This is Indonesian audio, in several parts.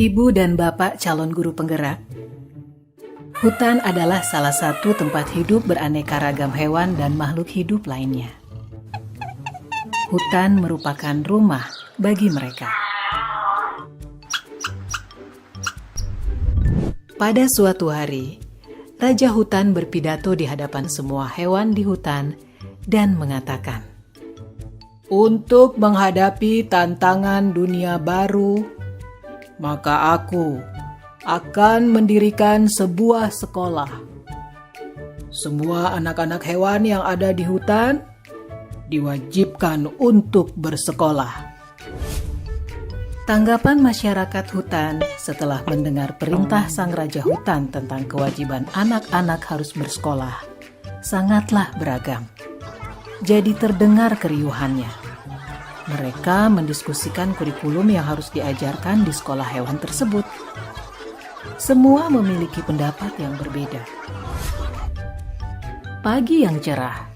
Ibu dan bapak calon guru penggerak, hutan adalah salah satu tempat hidup beraneka ragam hewan dan makhluk hidup lainnya. Hutan merupakan rumah bagi mereka. Pada suatu hari, Raja Hutan berpidato di hadapan semua hewan di hutan dan mengatakan, "Untuk menghadapi tantangan dunia baru, maka aku akan mendirikan sebuah sekolah. Semua anak-anak hewan yang ada di hutan diwajibkan untuk bersekolah." Tanggapan masyarakat hutan setelah mendengar perintah sang Raja Hutan tentang kewajiban anak-anak harus bersekolah sangatlah beragam. Jadi terdengar keriuhannya. Mereka mendiskusikan kurikulum yang harus diajarkan di sekolah hewan tersebut. Semua memiliki pendapat yang berbeda. Pagi yang cerah,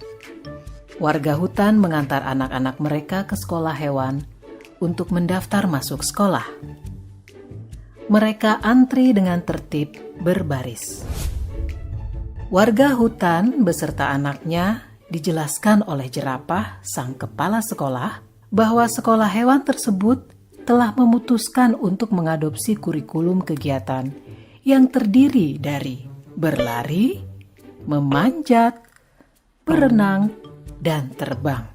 warga hutan mengantar anak-anak mereka ke sekolah hewan untuk mendaftar masuk sekolah. Mereka antri dengan tertib berbaris. Warga hutan beserta anaknya dijelaskan oleh jerapah, sang kepala sekolah, bahwa sekolah hewan tersebut telah memutuskan untuk mengadopsi kurikulum kegiatan yang terdiri dari berlari, memanjat, berenang, dan terbang.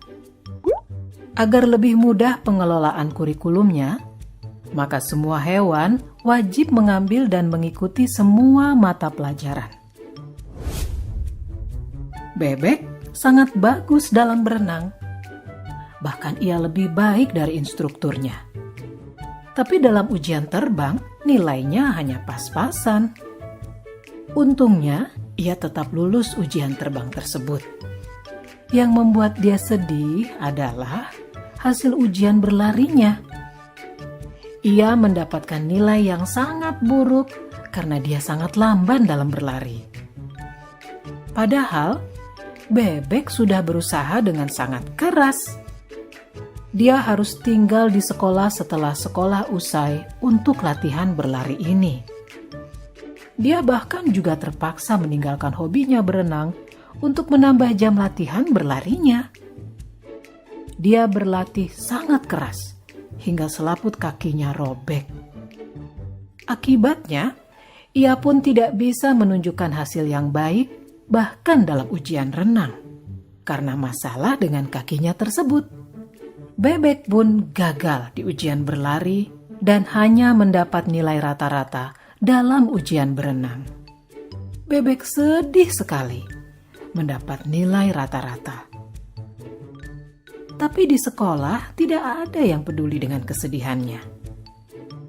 Agar lebih mudah pengelolaan kurikulumnya, maka semua hewan wajib mengambil dan mengikuti semua mata pelajaran. Bebek sangat bagus dalam berenang. Bahkan ia lebih baik dari instrukturnya. Tapi dalam ujian terbang, nilainya hanya pas-pasan. Untungnya, ia tetap lulus ujian terbang tersebut. Yang membuat dia sedih adalah hasil ujian berlarinya. Ia mendapatkan nilai yang sangat buruk karena dia sangat lamban dalam berlari. Padahal, bebek sudah berusaha dengan sangat keras. Dia harus tinggal di sekolah setelah sekolah usai untuk latihan berlari ini. Dia bahkan juga terpaksa meninggalkan hobinya berenang untuk menambah jam latihan berlarinya. Dia berlatih sangat keras hingga selaput kakinya robek. Akibatnya, ia pun tidak bisa menunjukkan hasil yang baik bahkan dalam ujian renang karena masalah dengan kakinya tersebut. Bebek pun gagal di ujian berlari dan hanya mendapat nilai rata-rata dalam ujian berenang. Bebek sedih sekali mendapat nilai rata-rata. Tapi di sekolah tidak ada yang peduli dengan kesedihannya.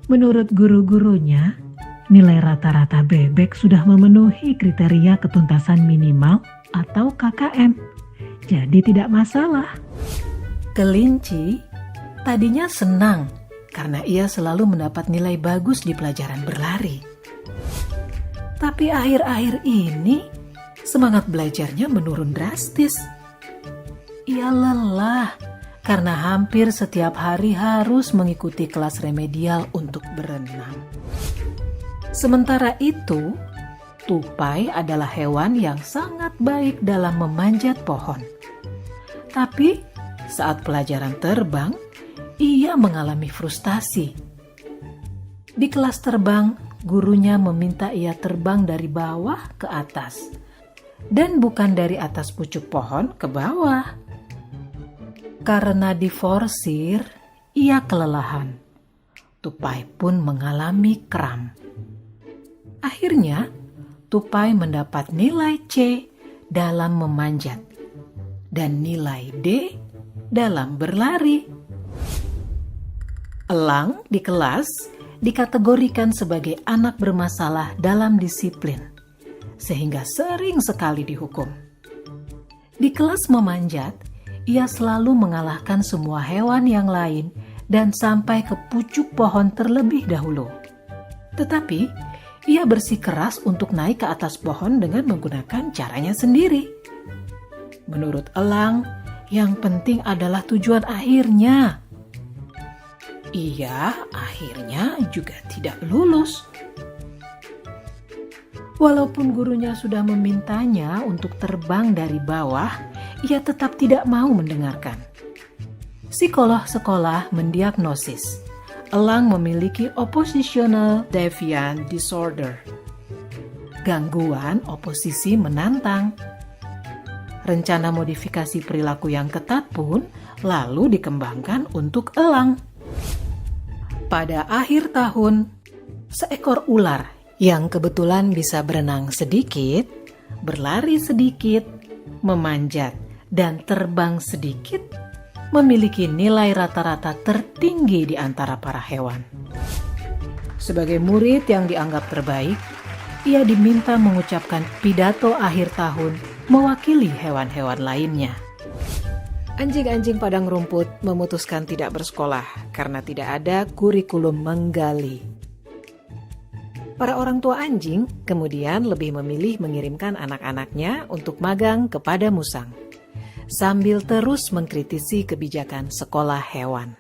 Menurut guru-gurunya, nilai rata-rata bebek sudah memenuhi kriteria ketuntasan minimal atau KKM. Jadi tidak masalah. Kelinci tadinya senang karena ia selalu mendapat nilai bagus di pelajaran berlari. Tapi akhir-akhir ini semangat belajarnya menurun drastis. Ia lelah karena hampir setiap hari harus mengikuti kelas remedial untuk berenang. Sementara itu, tupai adalah hewan yang sangat baik dalam memanjat pohon. Tapi saat pelajaran terbang, ia mengalami frustasi. Di kelas terbang, gurunya meminta ia terbang dari bawah ke atas dan bukan dari atas pucuk pohon ke bawah. Karena diforsir, ia kelelahan. Tupai pun mengalami kram. Akhirnya, tupai mendapat nilai C dalam memanjat dan nilai D dalam berlari. Elang di kelas dikategorikan sebagai anak bermasalah dalam disiplin, sehingga sering sekali dihukum. Di kelas memanjat, ia selalu mengalahkan semua hewan yang lain dan sampai ke pucuk pohon terlebih dahulu. Tetapi, ia bersikeras untuk naik ke atas pohon dengan menggunakan caranya sendiri. Menurut elang, yang penting adalah tujuan akhirnya. Ia akhirnya juga tidak lulus. Walaupun gurunya sudah memintanya untuk terbang dari bawah, ia tetap tidak mau mendengarkan. Psikolog sekolah mendiagnosis Elang memiliki oppositional deviant disorder, gangguan oposisi menantang. Rencana modifikasi perilaku yang ketat pun lalu dikembangkan untuk elang. Pada akhir tahun, seekor ular yang kebetulan bisa berenang sedikit, berlari sedikit, memanjat, dan terbang sedikit, memiliki nilai rata-rata tertinggi di antara para hewan. Sebagai murid yang dianggap terbaik, ia diminta mengucapkan pidato akhir tahun mewakili hewan-hewan lainnya. Anjing-anjing padang rumput memutuskan tidak bersekolah karena tidak ada kurikulum menggali. Para orang tua anjing kemudian lebih memilih mengirimkan anak-anaknya untuk magang kepada musang, sambil terus mengkritisi kebijakan sekolah hewan.